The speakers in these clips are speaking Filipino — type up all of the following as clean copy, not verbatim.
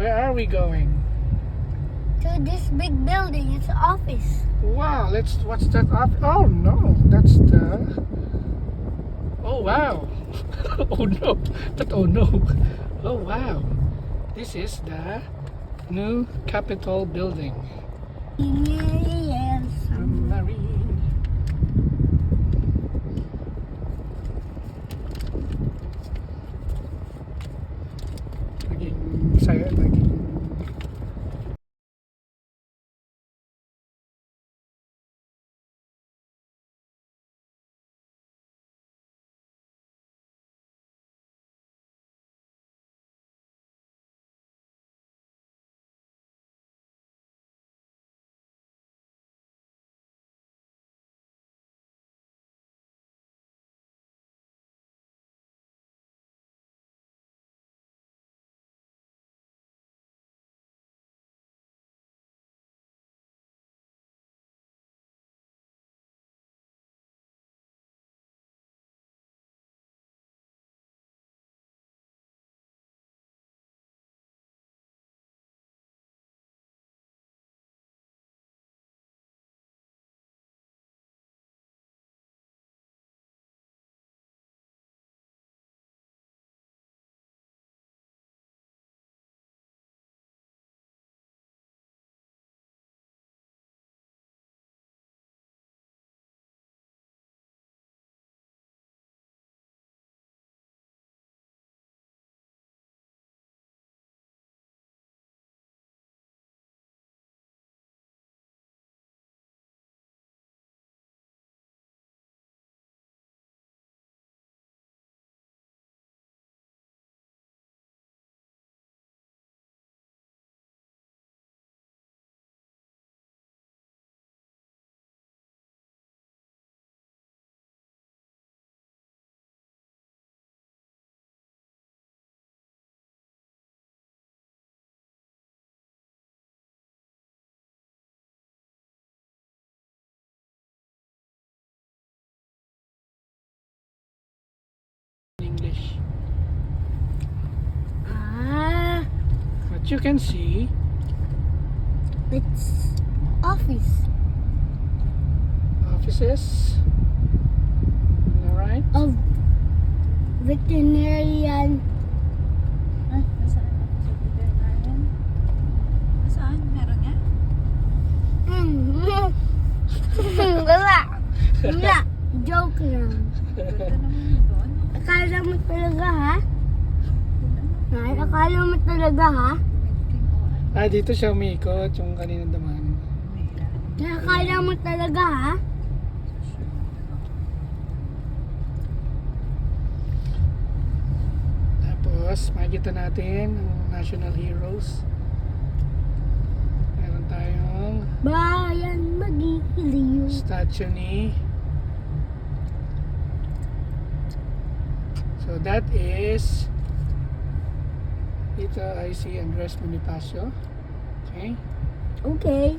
Where are we going? To this big building. It's an office. Wow, what's that up? Oh no, that's the... Oh wow. Oh no, oh no. Oh wow. This is the new Capitol building. Yes. Marine. Naging English. What you can see, It's office. offices. Alright. Of veterinarian. Ah, nasaan ako sa veterinarian? Nasaan? Meron nga? Wala. Wala. Joke lang. Ganda naman ito. Ano? Akala mo talaga ha? Nay, akala mo talaga ha? Ah, dito siya umiikot yung kanina naman. Nay, akala mo talaga ha? Tapos, makikita natin ang national heroes. Meron tayong Bayan magigiliw. statue ni... So that is... Dito I see Andres Bonifacio. Okay. Okay.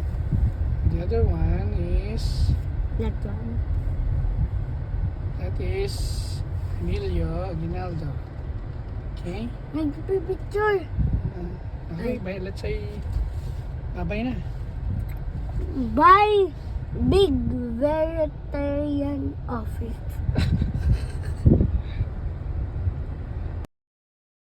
The other one is... That one. That is Emilio Aguinaldo. Okay. Nagpipicture. Okay, let's say bye-bye na. Bye, big veterinarian office.